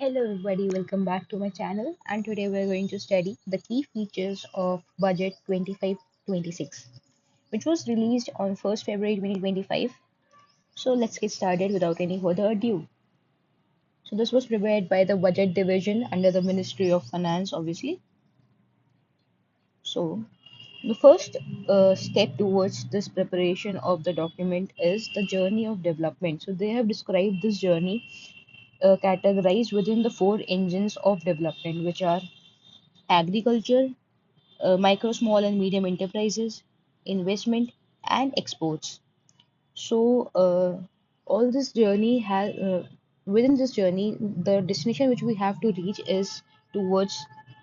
Hello everybody, welcome back to my channel and today we're going to study the key features of Budget 25-26 which was released on 1st February 2025. So let's get started without any further ado. So this was prepared by the Budget Division under the Ministry of Finance obviously. So the first step towards this preparation of the document is the journey of development. So they have described this journey categorized within the four engines of development which are agriculture, micro, small, and medium enterprises, investment, and exports. So, all this journey has within this journey, the destination which we have to reach is towards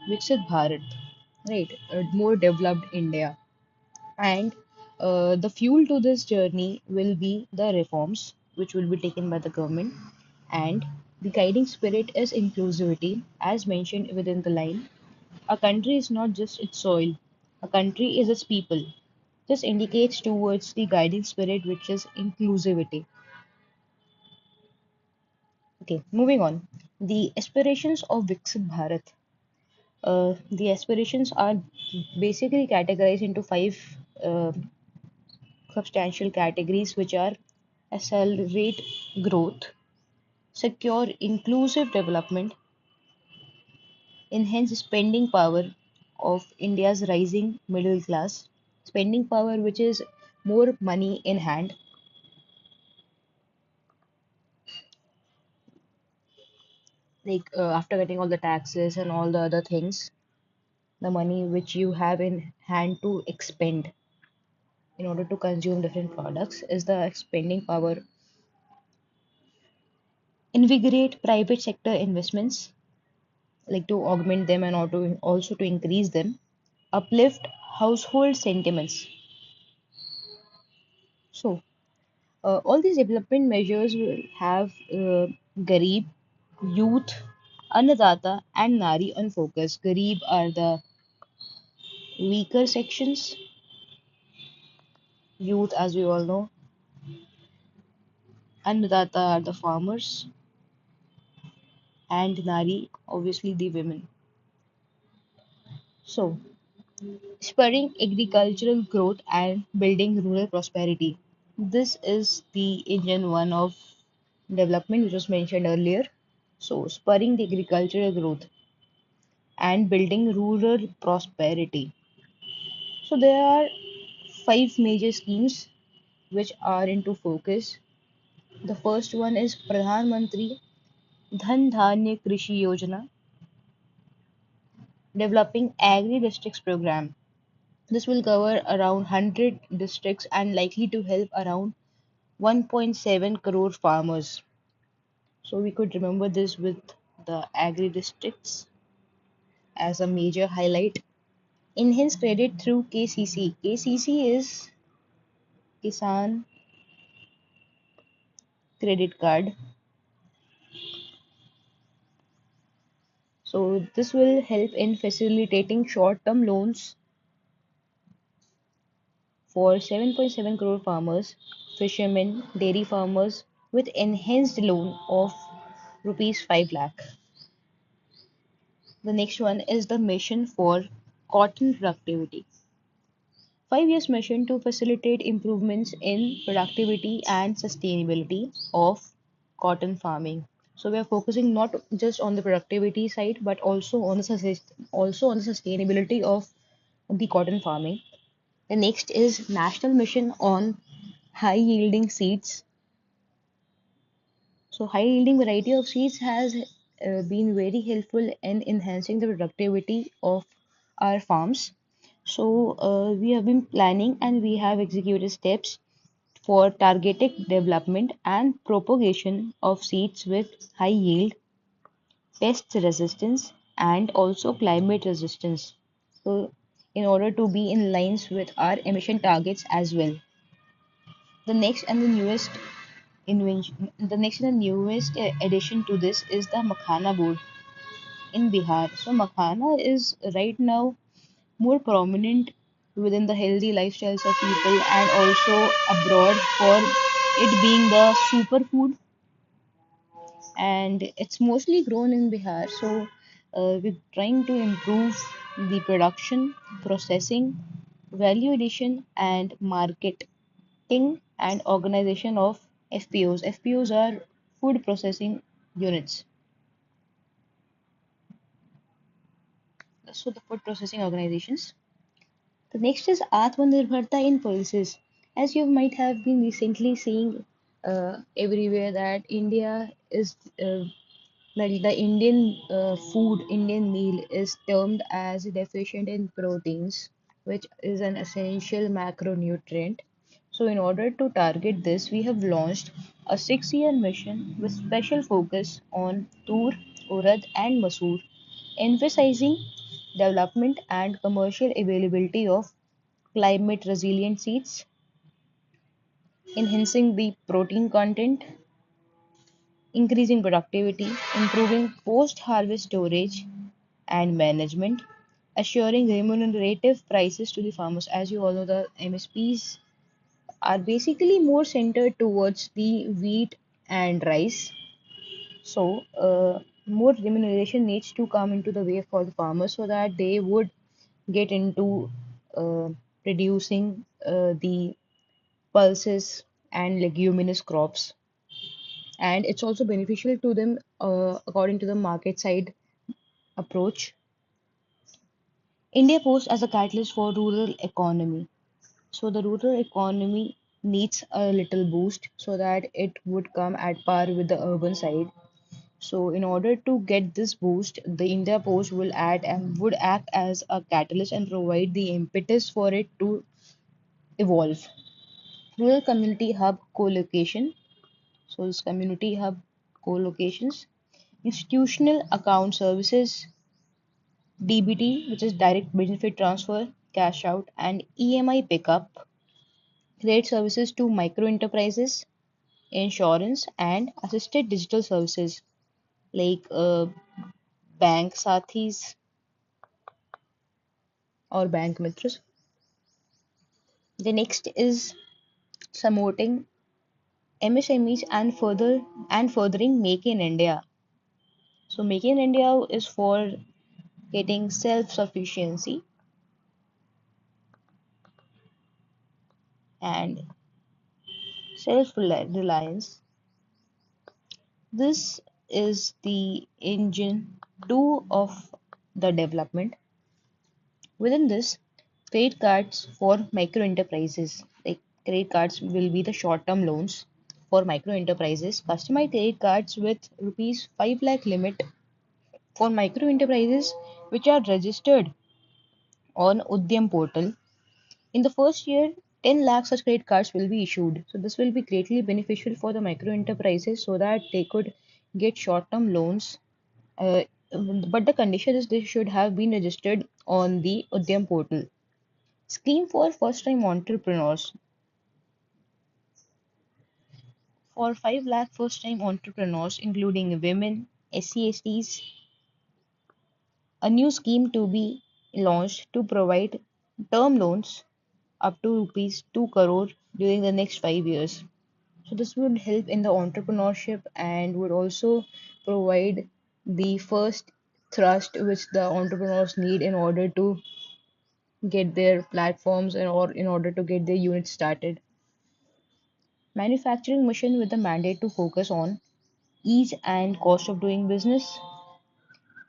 Viksit Bharat, right? A more developed India. And the fuel to this journey will be the reforms which will be taken by the government. And the guiding spirit is inclusivity, as mentioned within the line. A country is not just its soil, a country is its people. This indicates towards the guiding spirit, which is inclusivity. Okay, moving on. The aspirations of Viksit Bharat. The aspirations are basically categorized into five uh, substantial categories, which are accelerate growth, secure inclusive development, enhance spending power of India's rising middle class, spending power which is more money in hand, like after getting all the taxes and all the other things, the money which you have in hand to expend in order to consume different products is the spending power. Invigorate private sector investments, like to augment them and also to increase them. Uplift household sentiments. So, all these development measures will have Garib, youth, Annadata, and Nari on focus. Garib are the weaker sections, youth, as we all know, Annadata are the farmers, and Nari, obviously, the women. So, spurring agricultural growth and building rural prosperity. This is the engine one of development, which was mentioned earlier. So, spurring the agricultural growth and building rural prosperity. So there are five major schemes which are into focus. The first one is Pradhan Mantri Dhan Dhanya Krishi Yojana, developing agri districts program. This will cover around 100 districts and likely to help around 1.7 crore farmers. So we could remember this with the agri districts as a major highlight. Enhanced credit through KCC. KCC is Kisan Credit Card. So this will help in facilitating short-term loans for 7.7 crore farmers, fishermen, dairy farmers with enhanced loan of rupees 5 lakh. The next one is the mission for cotton productivity. 5 years mission to facilitate improvements in productivity and sustainability of cotton farming. So we are focusing not just on the productivity side, but also on the sustainability of the cotton farming. The next is National Mission on High Yielding Seeds. So high yielding variety of seeds has been very helpful in enhancing the productivity of our farms. So we have been planning and we have executed steps for targeted development and propagation of seeds with high yield, pest resistance, and also climate resistance. So in order to be in lines with our emission targets as well. The next and the newest addition to this is the Makhana board in Bihar. So Makhana is right now more prominent within the healthy lifestyles of people and also abroad for it being the superfood. and it's mostly grown in Bihar. So we're trying to improve the production, processing, value addition, and marketing and organization of FPOs. FPOs are food processing units. So the food processing organizations. The next is Atmanirbharta in policies. As you might have been recently seeing everywhere that India is like the Indian food, Indian meal is termed as deficient in proteins, which is an essential macronutrient. So, in order to target this, we have launched a 6-year mission with special focus on tur, urad, and masoor, emphasizing development and commercial availability of climate resilient seeds, enhancing the protein content, increasing productivity, improving post harvest storage and management, assuring remunerative prices to the farmers. As you all know, the MSPs are basically more centered towards the wheat and rice. So, more remuneration needs to come into the way for the farmers so that they would get into uh, producing the pulses and leguminous crops. And it's also beneficial to them according to the market side approach. India Post as a catalyst for rural economy. So the rural economy needs a little boost so that it would come at par with the urban side. So in order to get this boost, the India Post will add and would act as a catalyst and provide the impetus for it to evolve. Rural community hub co-location. So this community hub co-locations, institutional account services, DBT, which is direct benefit transfer, cash out, and EMI pickup, credit services to micro enterprises, insurance, and assisted digital services like bank sathis or bank mitras. The next is supporting MSMEs and furthering Make in India. So Make in India is for getting self-sufficiency and self-reliance. This is the engine 2 of the development. Within this, credit cards for micro enterprises. Like credit cards will be the short-term loans for micro enterprises. Customized credit cards with rupees 5 lakh limit for micro enterprises which are registered on Udyam portal. In the first year, 10 lakh such credit cards will be issued. So this will be greatly beneficial for the micro enterprises so that they could get short-term loans. Uh, but the condition is they should have been registered on the Udyam portal. Scheme for first-time entrepreneurs. For 5 lakh first-time entrepreneurs, including women, SC/STs, a new scheme to be launched to provide term loans up to rupees 2 crore during the next 5 years. So this would help in the entrepreneurship and would also provide the first thrust which the entrepreneurs need in order to get their platforms and or in order to get their units started. Manufacturing mission with the mandate to focus on ease and cost of doing business.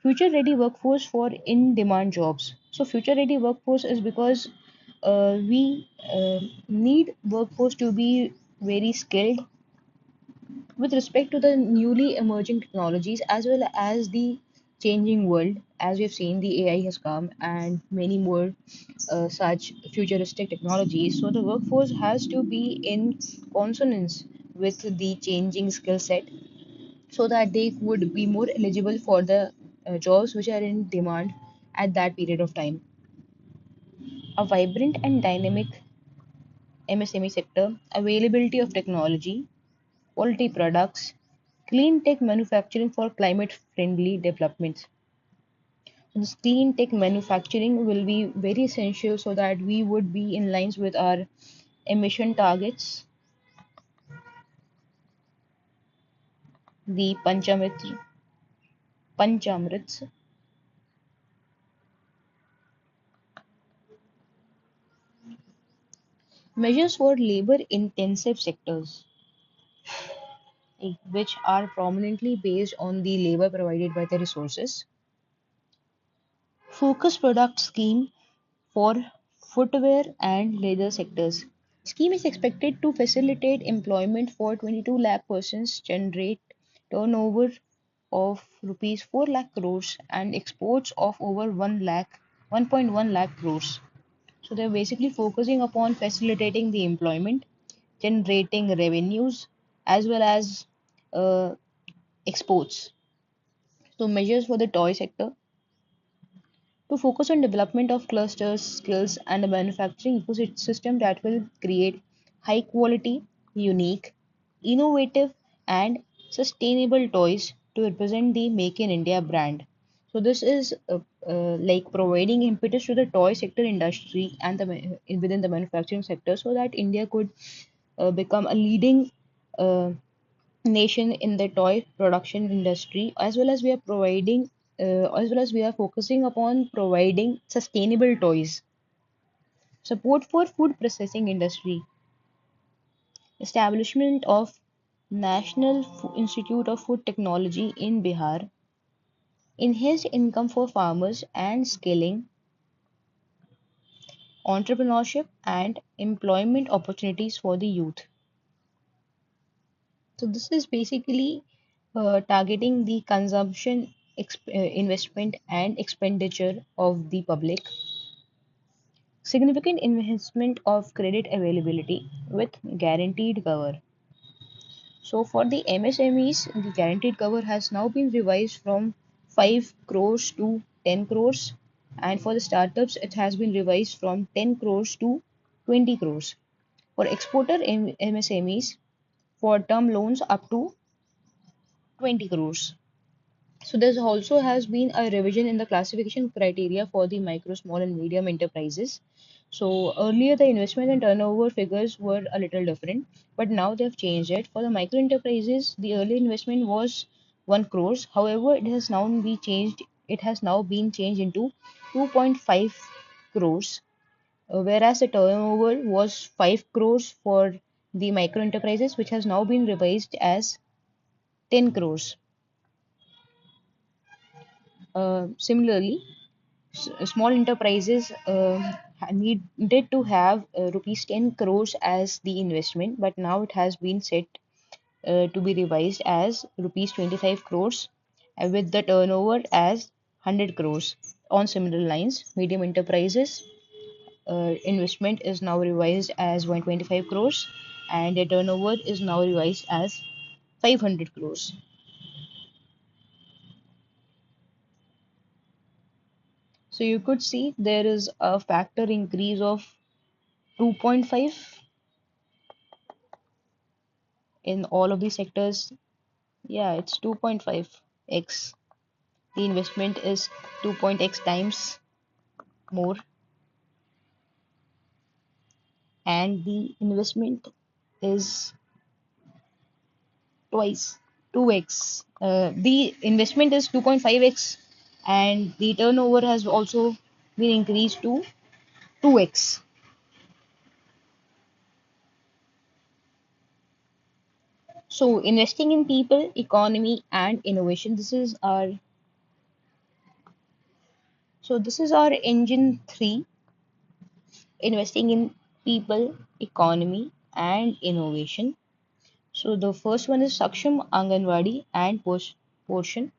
Future ready workforce for in demand jobs. So future ready workforce is because we need workforce to be very skilled with respect to the newly emerging technologies as well as the changing world. As we've seen, the AI has come and many more such futuristic technologies. So the workforce has to be in consonance with the changing skill set so that they would be more eligible for the jobs which are in demand at that period of time. A vibrant and dynamic MSME sector, availability of technology, quality products, clean tech manufacturing for climate friendly developments. This clean tech manufacturing will be very essential so that we would be in lines with our emission targets. the Panchamrits, measures for labor intensive sectors, which are prominently based on the labor provided by the resources. Focus product scheme for footwear and leather sectors. Scheme is expected to facilitate employment for 22 lakh persons, generate turnover of rupees 4 lakh crores and exports of over 1.1 lakh crores. So they're basically focusing upon facilitating the employment, generating revenues, as well as uh, exports. So measures for the toy sector to focus on development of clusters, skills, and a manufacturing ecosystem that will create high quality, unique, innovative, and sustainable toys to represent the Make in India brand. So this is like providing impetus to the toy sector industry and within the manufacturing sector so that India could become a leading uh, nation in the toy production industry, as well as we are providing as well as we are focusing upon providing sustainable toys. Support for food processing industry, establishment of National Institute of Food Technology in Bihar, enhanced income for farmers and scaling entrepreneurship and employment opportunities for the youth. So this is basically targeting the consumption, investment, and expenditure of the public. Significant investment of credit availability with guaranteed cover. So for the MSMEs, the guaranteed cover has now been revised from 5 crores to 10 crores, and for the startups, it has been revised from 10 crores to 20 crores. For exporter MSMEs, for term loans up to 20 crores. So there also has been a revision in the classification criteria for the micro, small, and medium enterprises. So earlier the investment and turnover figures were a little different, but now they've changed it. For the micro enterprises, the earlier investment was 1 crores. However, it has now been changed. It has now been changed into 2.5 crores, whereas the turnover was 5 crores for the micro enterprises, which has now been revised as 10 crores. Similarly, small enterprises needed to have rupees 10 crores as the investment, but now it has been set to be revised as rupees 25 crores with the turnover as 100 crores. On similar lines, medium enterprises investment is now revised as 125 crores and the turnover is now revised as 500 crores. So you could see there is a factor increase of 2.5 in all of these sectors. Yeah, it's 2.5x. The investment is 2.x times more, and the investment is twice 2x. The investment is 2.5x, and the turnover has also been increased to 2x. So, investing in people, economy, and innovation. This is our engine three: investing in people, economy, and innovation. So the first one is Saksham Anganwadi and Portion,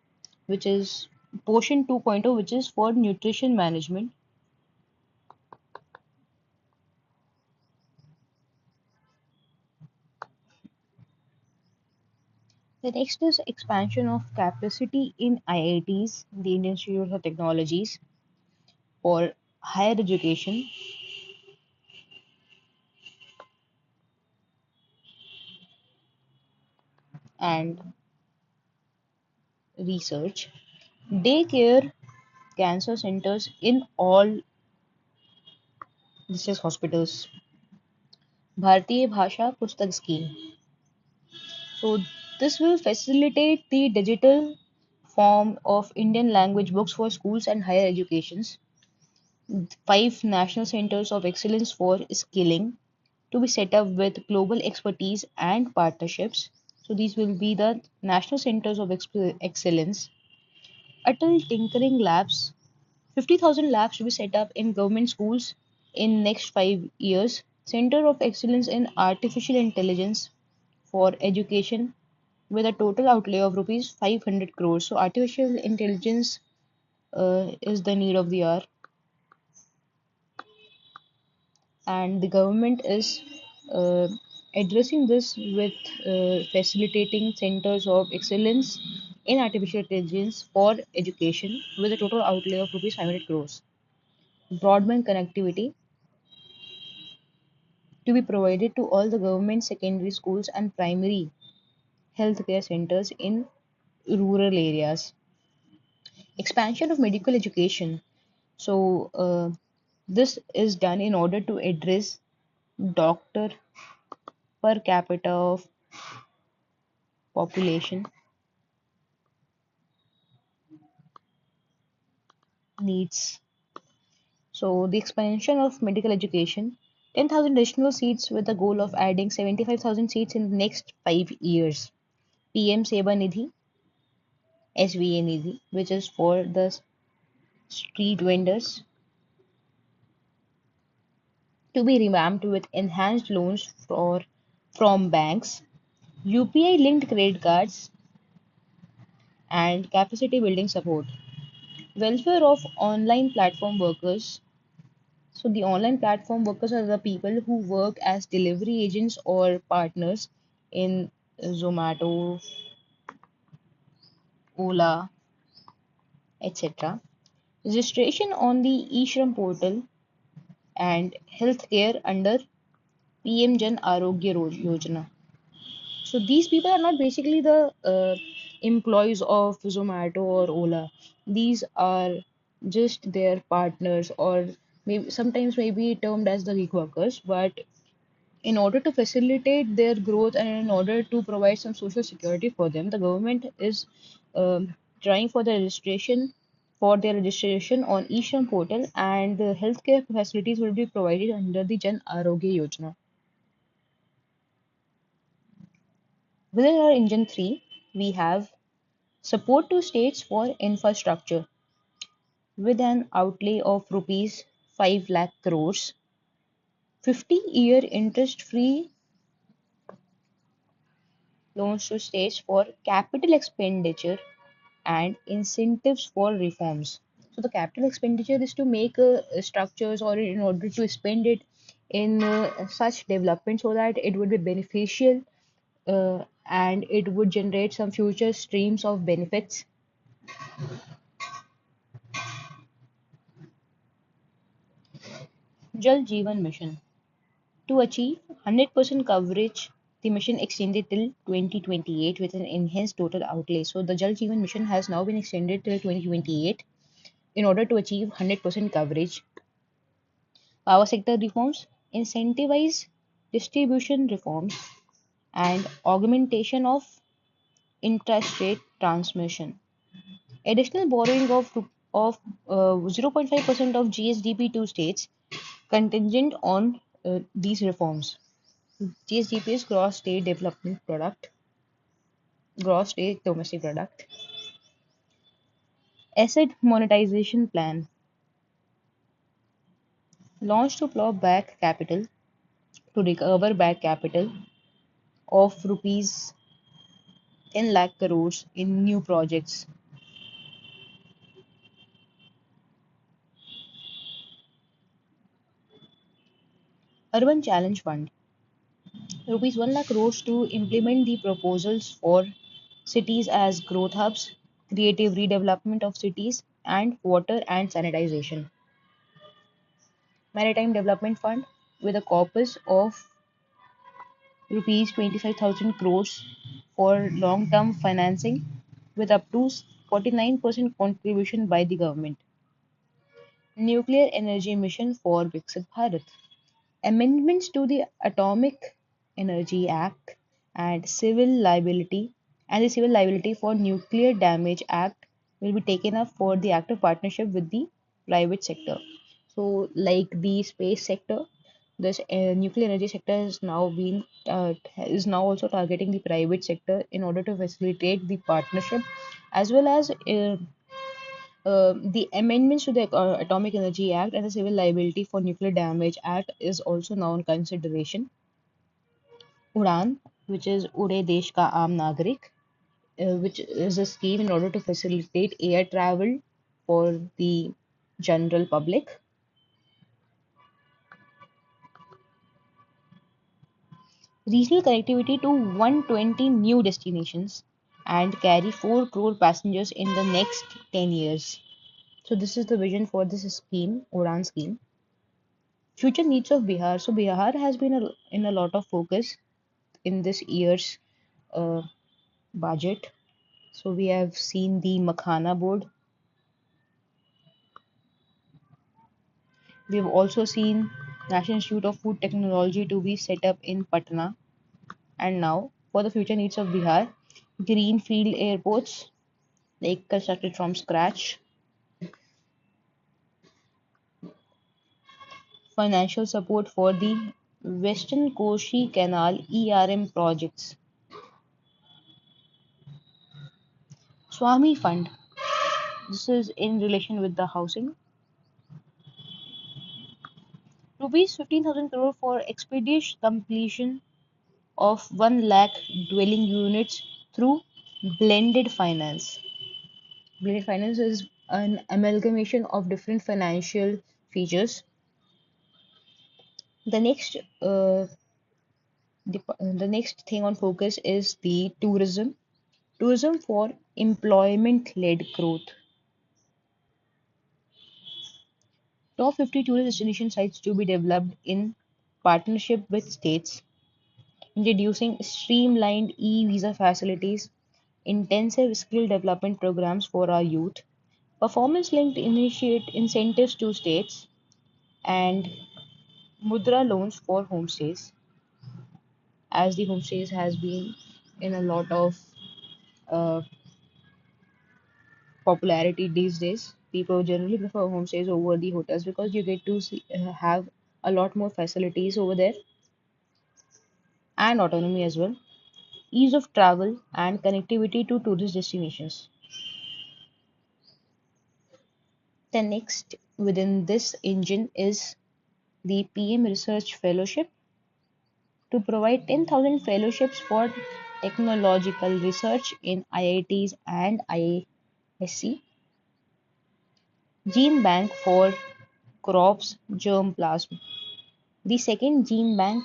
which is Portion 2.0, which is for nutrition management. The next is expansion of capacity in IITs, the Indian Institute of Technologies, for higher education and research. Daycare cancer centers in all this is hospitals. Bharatiya Bhasha Pustak Scheme. So This will facilitate the digital form of Indian language books for schools and higher educations. Five national centers of excellence for skilling to be set up with global expertise and partnerships. So these will be the national centers of excellence. Atal Tinkering Labs, 50,000 labs to be set up in government schools in next 5 years. Center of Excellence in Artificial Intelligence for Education with a total outlay of rupees 500 crores. So artificial intelligence is the need of the hour, and the government is uh, addressing this with facilitating centers of excellence in artificial intelligence for education with a total outlay of rupees 500 crores. Broadband connectivity to be provided to all the government secondary schools and primary healthcare centers in rural areas. Expansion of medical education. So, this is done in order to address doctor per capita of population needs. So, the expansion of medical education, 10,000 additional seats with the goal of adding 75,000 seats in the next 5 years. PM Seva Nidhi, SVA Nidhi, which is for the street vendors, to be revamped with enhanced loans from banks, UPI linked credit cards, and capacity building support. Welfare of online platform workers. So, the online platform workers are the people who work as delivery agents or partners in Zomato, Ola, etc. Registration on the eShram portal and healthcare under PM Jan Arogya Yojana. So these people are not basically the employees of Zomato or Ola. These are just their partners, or maybe sometimes maybe termed as the gig workers. But in order to facilitate their growth and in order to provide some social security for them, the government is trying for the registration for their registration on eShram portal, and the healthcare facilities will be provided under the Jan Arogya Yojana. Within our Engine 3, we have support to states for infrastructure with an outlay of rupees 5 lakh crores, 50-year interest-free loans to states for capital expenditure and incentives for reforms. So the capital expenditure is to make structures or in order to spend it in such development so that it would be beneficial and it would generate some future streams of benefits. Jal Jeevan Mission. To achieve 100% coverage, the mission extended till 2028 with an enhanced total outlay. So the Jal Jeevan mission has now been extended till 2028 in order to achieve 100% coverage. Power sector reforms, incentivize distribution reforms, and augmentation of intrastate transmission. Additional borrowing of 0.5% of GSDP to states contingent on these reforms. GSDP is gross state domestic product. Asset monetization plan launched to plow back capital to recover back capital of rupees 10 lakh crores in new projects. Urban Challenge Fund rupees 1 lakh crores to implement the proposals for cities as growth hubs, creative redevelopment of cities, and water and sanitization. Maritime Development Fund with a corpus of rupees 25,000 crores for long-term financing with up to 49% contribution by the government. Nuclear Energy Mission for Viksit Bharat. Amendments to the Atomic Energy Act and Civil Liability And the Civil Liability for Nuclear Damage Act will be taken up for the active partnership with the private sector. So, like the space sector, this nuclear energy sector is now also targeting the private sector in order to facilitate the partnership, as well as the amendments to the Atomic Energy Act and the Civil Liability for Nuclear Damage Act is also now in consideration. UDAN, which is Ude Desh Ka Aam Nagarik, which is a scheme in order to facilitate air travel for the general public. Regional connectivity to 120 new destinations and carry 4 crore passengers in the next 10 years. So this is the vision for this scheme, UDAN scheme. Future needs of Bihar. So Bihar has been in a lot of focus in this year's uh, budget. So we have seen the Makhana board. We have also seen National Institute of Food Technology to be set up in Patna. And now, for the future needs of Bihar, greenfield airports like constructed from scratch, financial support for the Western Koshi Canal ERM projects, Swami Fund. This is in relation with the housing. Rupees 15,000 crore for expeditious completion of 1 lakh dwelling units through blended finance. Blended finance is an amalgamation of different financial features. The next, the next thing on focus is the tourism. Tourism for employment-led growth. Top 50 tourist destination sites to be developed in partnership with states, introducing streamlined e-visa facilities, intensive skill development programs for our youth, performance-linked initiate incentives to states, and mudra loans for homestays, as the homestays has been in a lot of uh, popularity these days. People generally prefer homestays over the hotels because you get to have a lot more facilities over there and autonomy as well. Ease of travel and connectivity to tourist destinations. The next within this engine is the PM Research Fellowship to provide 10,000 fellowships for technological research in IITs and IISc. Gene Bank for crops germplasm. The second gene bank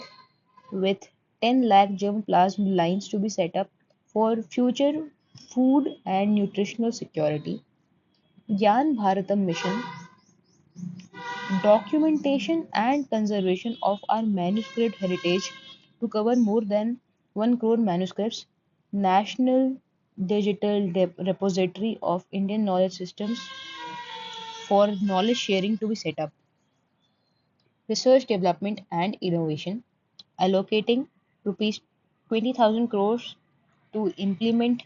with 10 lakh germplasm lines to be set up for future food and nutritional security. Gyan Bharatam mission, documentation and conservation of our manuscript heritage to cover more than 1 crore manuscripts, National Digital Repository of Indian Knowledge Systems for knowledge sharing to be set up, research development and innovation, allocating rupees 20,000 crores to implement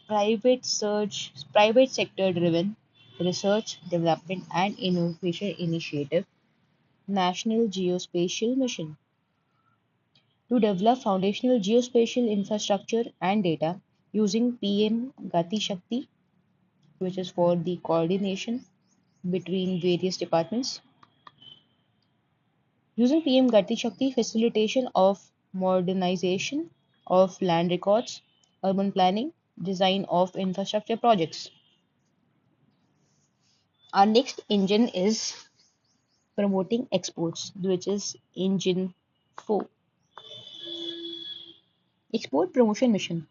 private sector driven research, development and innovation initiative, National Geospatial Mission to develop foundational geospatial infrastructure and data using PM Gati Shakti, which is for the coordination between various departments. Using PM Gati Shakti, facilitation of modernization of land records, urban planning, design of infrastructure projects. Our next engine is promoting exports, which is engine 4. Export promotion mission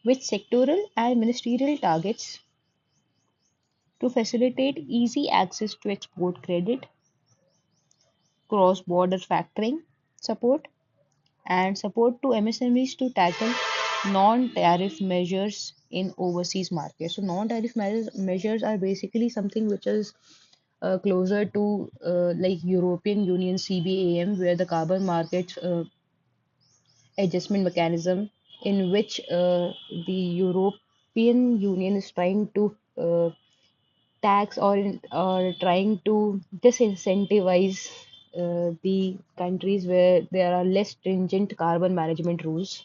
with sectoral and ministerial targets to facilitate easy access to export credit, cross border factoring support, and support to MSMEs to tackle non tariff measures in overseas markets. So, non tariff measures are basically something which is closer to like European Union CBAM, where the carbon market adjustment mechanism in which the European Union is trying to tax or trying to disincentivize the countries where there are less stringent carbon management rules,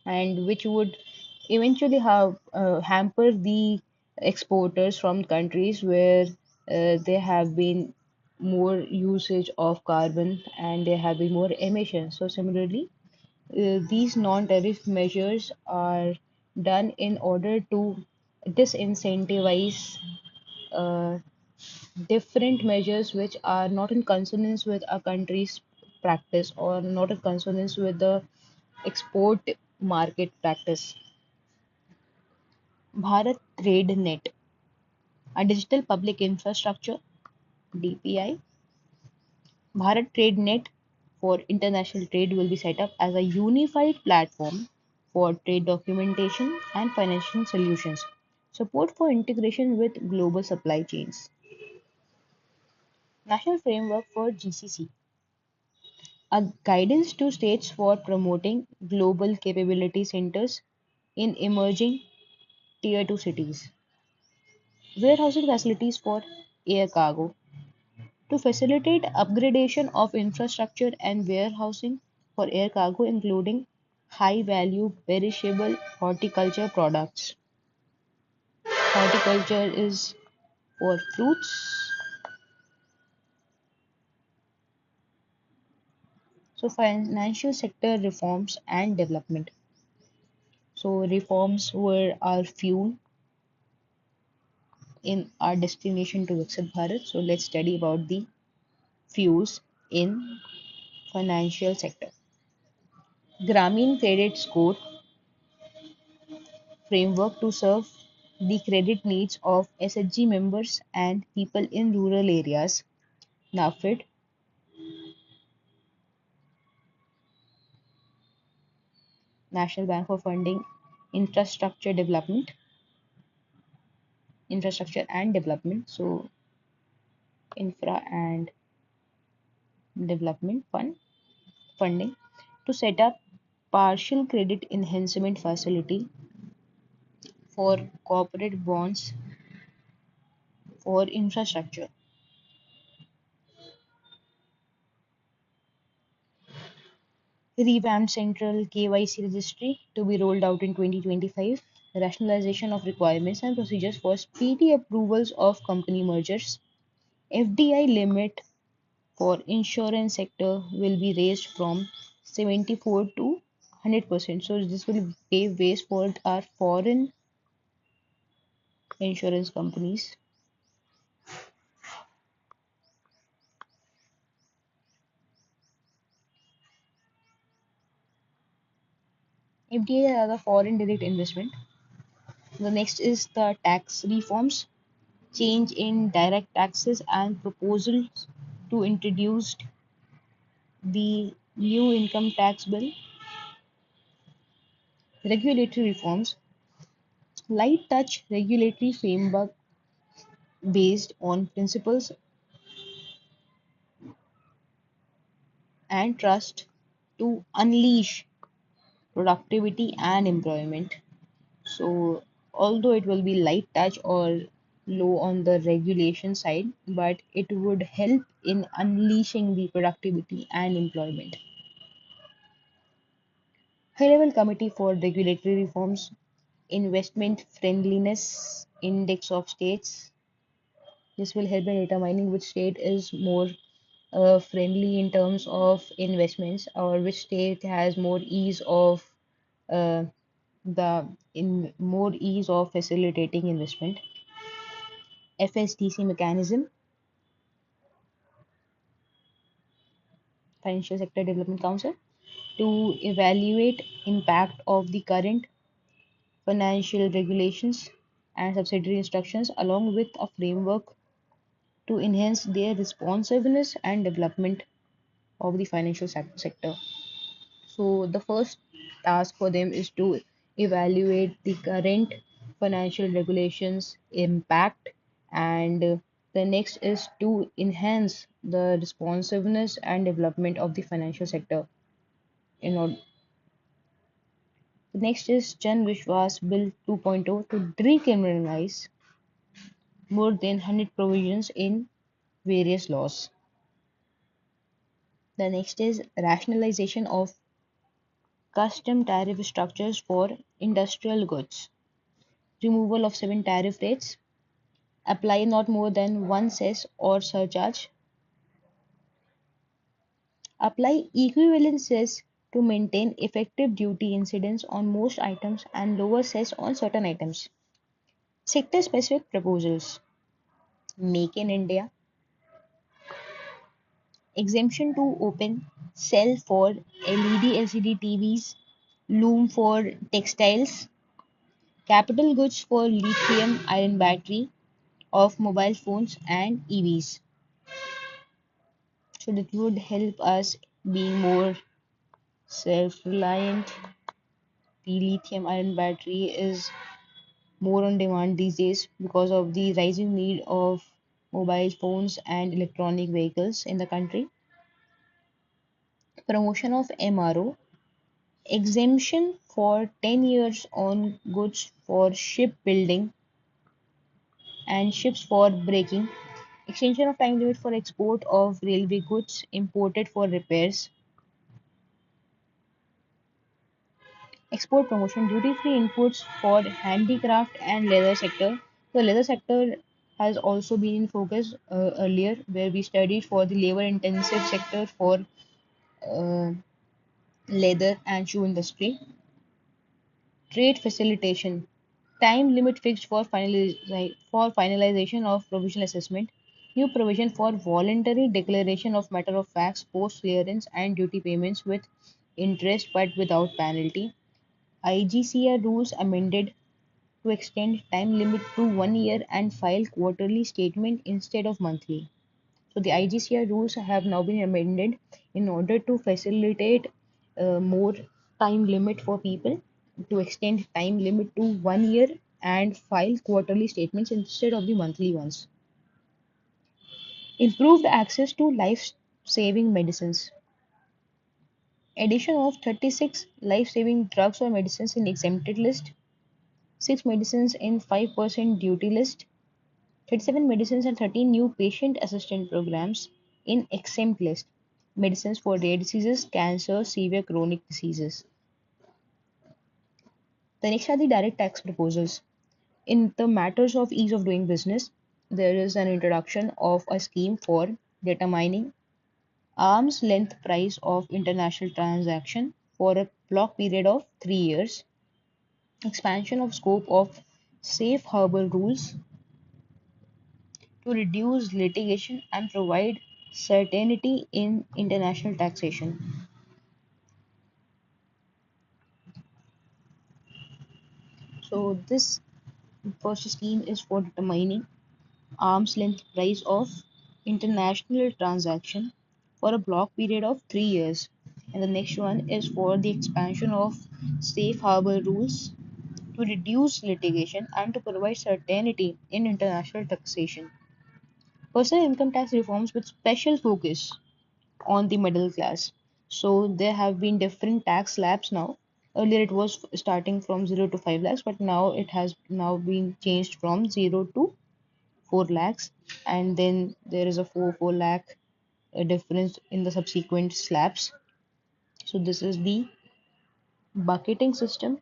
and which would eventually have hamper the exporters from countries where there have been more usage of carbon and there have been more emissions. So similarly, these non-tariff measures are done in order to disincentivize uh, different measures which are not in consonance with a country's practice or not in consonance with the export market practice. Bharat Trade Net, a digital public infrastructure (DPI). Bharat Trade Net for international trade will be set up as a unified platform for trade documentation and financial solutions. Support for integration with global supply chains. National Framework for GCC, a guidance to states for promoting global capability centers in emerging tier 2 cities. Warehousing facilities for air cargo to facilitate upgradation of infrastructure and warehousing for air cargo, including high value perishable horticulture products. Horticulture is for fruits. So financial sector reforms and development. So reforms were our fuel in our destination to Viksit Bharat. So let's study about the fuels in financial sector. Grameen Credit Score framework to serve the credit needs of SHG members and people in rural areas. NAFID, National Bank for Funding Infrastructure Development, Infrastructure and Development. So Infra and Development Fund funding to set up partial credit enhancement facility for corporate bonds for infrastructure. Revamped central KYC registry to be rolled out in 2025. Rationalization of requirements and procedures for speedy approvals of company mergers. FDI limit for insurance sector will be raised from 74 to 100%. So this will pave ways for our foreign insurance companies. FDI are the foreign direct investment. The next is the tax reforms, change in direct taxes and proposals to introduce the new income tax bill, regulatory reforms, light touch regulatory framework based on principles and trust to unleash productivity and employment. So, although it will be light touch or low on the regulation side, but it would help in unleashing the productivity and employment. High level committee for regulatory reforms, investment friendliness index of states. This will help in determining which state is more friendly in terms of investments or which state has more ease of uh, the in more ease of facilitating investment. FSDC mechanism, Financial Sector Development Council, to evaluate impact of the current financial regulations and subsidiary instructions along with a framework to enhance their responsiveness and development of the financial sector. So the first task for them is to evaluate the current financial regulations impact, and the next is to enhance the responsiveness and development of the financial sector in order The next is Jan Vishwas Bill 2.0 to decriminalize more than 100 provisions in various laws. The next is rationalization of custom tariff structures for industrial goods, removal of 7 tariff rates, apply not more than one cess or surcharge, apply equivalent cess to maintain effective duty incidence on most items and lower cess on certain items. Sector specific proposals: Make in India, exemption to open cell for LED LCD TVs, loom for textiles, capital goods for lithium ion battery of mobile phones and EVs. So that would help us being more self-reliant. The lithium ion battery is more on demand these days because of the rising need of mobile phones and electronic vehicles in the country. Promotion of MRO, exemption for 10 years on goods for shipbuilding and ships for braking, extension of time limit for export of railway goods imported for repairs, export promotion, duty-free imports for handicraft and leather sector. The leather sector has also been in focus earlier, where we studied for the labor-intensive sector for uh, leather and shoe industry. Trade facilitation, time limit fixed for finalization of provisional assessment. New provision for voluntary declaration of matter of facts post clearance and duty payments with interest but without penalty. IGCR rules amended to extend time limit to 1 year and file quarterly statement instead of monthly. So the IGCR rules have now been amended in order to facilitate more time limit for people to extend time limit to 1 year and file quarterly statements instead of the monthly ones. Improved access to life-saving medicines. Addition of 36 life-saving drugs or medicines in exempted list, 6 medicines in 5% duty list, 37 medicines and 13 new patient assistance programs in exempt list. Medicines for rare diseases, cancer, severe chronic diseases. The next are the direct tax proposals. In the matters of ease of doing business, there is an introduction of a scheme for determining arm's length price of international transaction for a block period of 3 years, expansion of scope of safe harbor rules to reduce litigation and provide certainty in international taxation. So this first scheme is for determining arm's length price of international transaction for a block period of 3 years. And the next one is for the expansion of safe harbor rules to reduce litigation and to provide certainty in international taxation. Personal income tax reforms with special focus on the middle class. So there have been different tax slabs now. Earlier it was starting from 0 to 5 lakhs, but now it has now been changed from 0 to 4 lakhs, and then there is a 4 lakh difference in the subsequent slabs. So this is the bucketing system.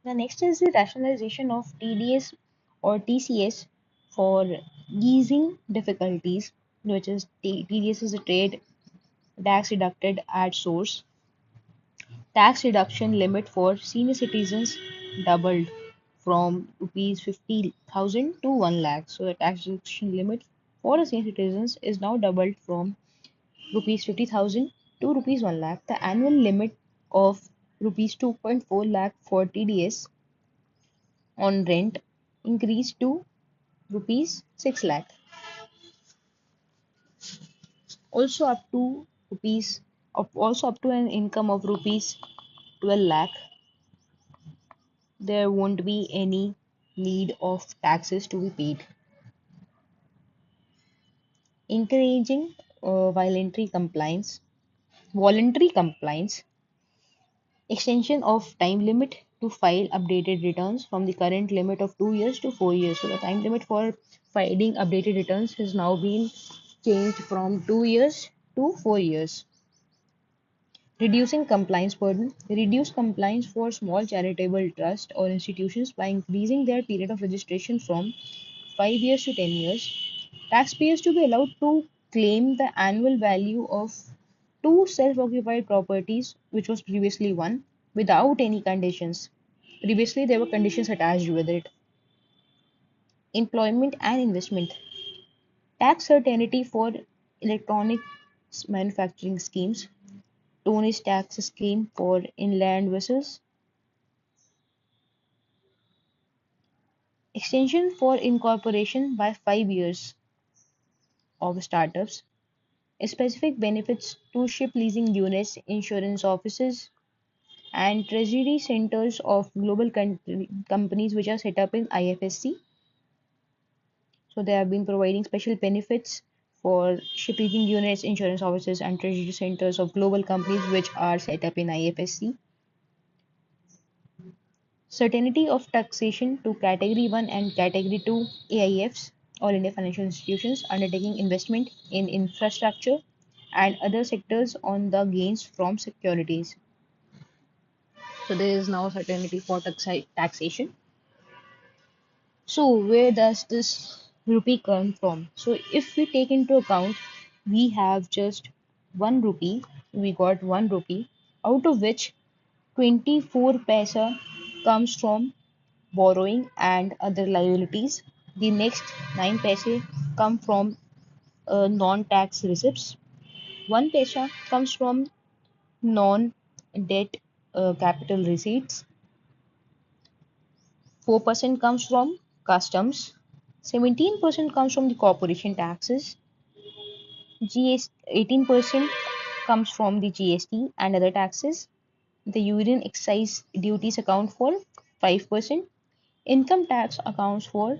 The next is the rationalization of TDS or TCS for easing difficulties, which is TDS is a trade tax deducted at source. Tax reduction limit for senior citizens doubled from rupees 50,000 to 1 lakh. So the tax reduction limit for the senior citizens is now doubled from rupees 50,000 to rupees 1 lakh. The annual limit of rupees 2.4 lakh for TDS on rent increased to rupees 6 lakh. Also up to rupees also up to an income of rupees 12 lakh, there won't be any need of taxes to be paid. Encouraging voluntary compliance, extension of time limit to file updated returns from the current limit of 2 years to 4 years. So the time limit for filing updated returns has now been changed from 2 years to 4 years. Reducing compliance burden. Reduce compliance for small charitable trusts or institutions by increasing their period of registration from 5 years to 10 years. Taxpayers to be allowed to claim the annual value of two self occupied properties, which was previously one, without any conditions. Previously, there were conditions attached with it. Employment and investment. Tax certainty for electronics manufacturing schemes. Tonnage tax scheme for inland vessels. Extension for incorporation by 5 years of startups. Specific benefits to ship leasing units, insurance offices, and treasury centers of global companies which are set up in IFSC. So they have been providing special benefits for ship leasing units, insurance offices, and treasury centers of global companies which are set up in IFSC. Certainty of taxation to Category 1 and Category 2 AIFs, All India Financial Institutions, undertaking investment in infrastructure and other sectors on the gains from securities. So there is now certainty for taxation. So where does this rupee come from? So if we take into account we have just 1 rupee, we got 1 rupee, out of which 24 paisa comes from borrowing and other liabilities. The next 9 paise come from non-tax receipts. 1 paisa comes from non-debt capital receipts. 4% comes from customs. 17% comes from the corporation taxes. 18% comes from the GST and other taxes. The union excise duties account for 5%. Income tax accounts for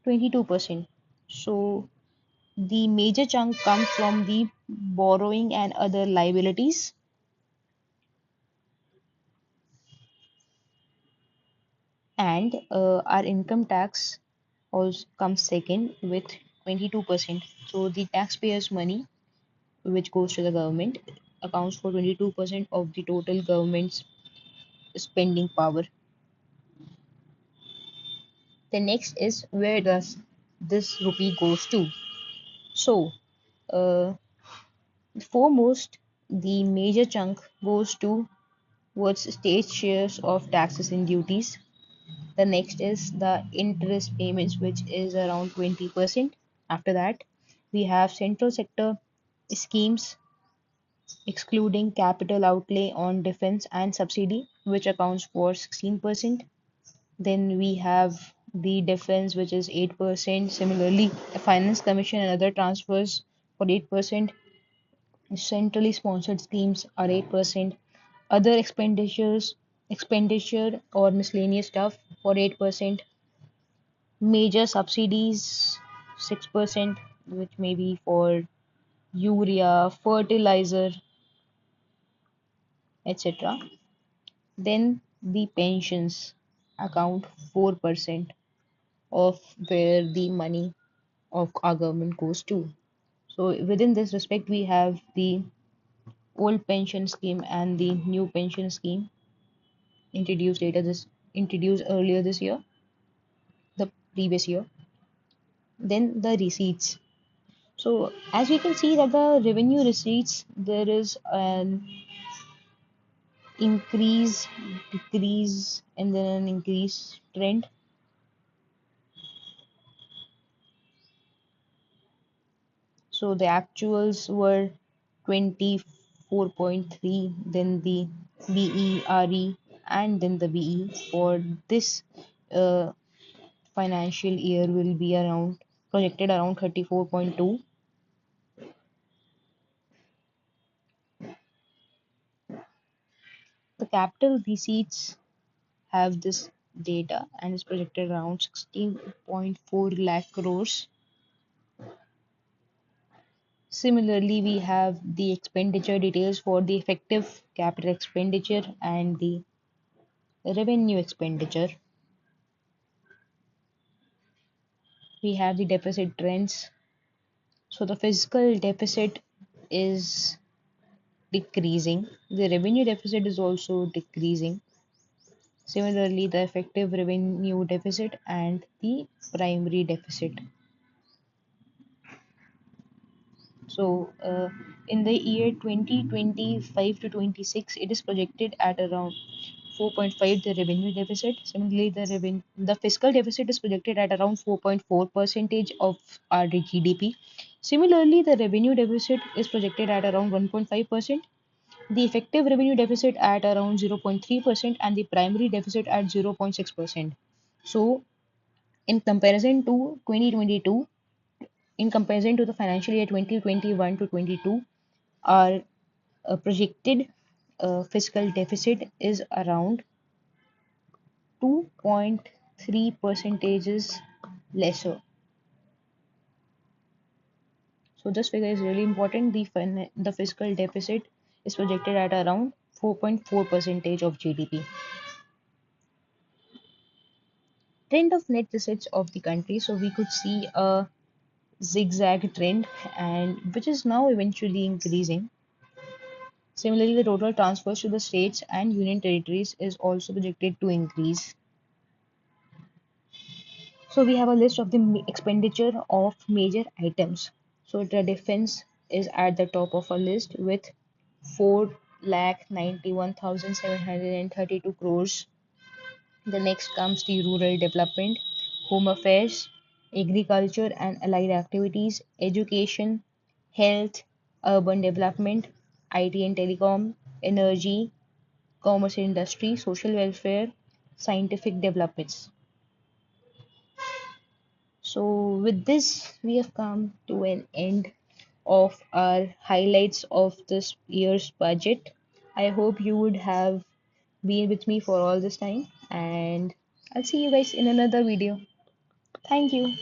22%. So the major chunk comes from the borrowing and other liabilities, and our income tax also comes second with 22%. So the taxpayers' money, which goes to the government, accounts for 22% of the total government's spending power. The next is where does this rupee goes to? So, uh, foremost, the major chunk goes towards state shares of taxes and duties. The next is the interest payments, which is around 20%. After that, we have central sector schemes excluding capital outlay on defense and subsidy, which accounts for 16%. Then we have the defense, which is 8%. Similarly, the finance commission and other transfers for 8%. Centrally sponsored schemes are 8%. Other expenditure or miscellaneous stuff for 8%. Major subsidies 6%, which may be for urea, fertilizer, etc. Then the pensions account 4% of where the money of our government goes to. So within this respect, we have the old pension scheme and the new pension scheme introduced earlier this year, the previous year. Then the receipts. So as we can see that the revenue receipts, there is an increase, decrease, and then an increase trend. So the actuals were 24.3, then the BERE, and then the BE for this uh, financial year will be around projected around 34.2. The capital receipts have this data and is projected around 16.4 lakh crores. Similarly, we have the expenditure details for the effective capital expenditure and the revenue expenditure. We have the deficit trends. So the fiscal deficit is decreasing. The revenue deficit is also decreasing. Similarly, the effective revenue deficit and the primary deficit. So, in the year 2025 to 26, it is projected at around 4.5 the revenue deficit. Similarly, the fiscal deficit is projected at around 4.4 percentage of our GDP. Similarly, the revenue deficit is projected at around 1.5%, the effective revenue deficit at around 0.3%, and the primary deficit at 0.6%. So, in comparison to 2022, in comparison to the financial year 2021 to 22, our projected fiscal deficit is around 2.3 percentages lesser. So this figure is really important. The fiscal deficit is projected at around 4.4 percentage of GDP. Trend of net assets of the country. So we could see a zigzag trend, and which is now eventually increasing. Similarly, the total transfers to the states and union territories is also projected to increase. So we have a list of the expenditure of major items. So the defense is at the top of a list with 4,91,732 crores. The next comes the rural development, home affairs, agriculture and allied activities, education, health, urban development, IT and telecom, energy, commerce and industry, social welfare, scientific developments. So, with this, we have come to an end of our highlights of this year's budget. I hope you would have been with me for all this time, and I'll see you guys in another video. Thank you.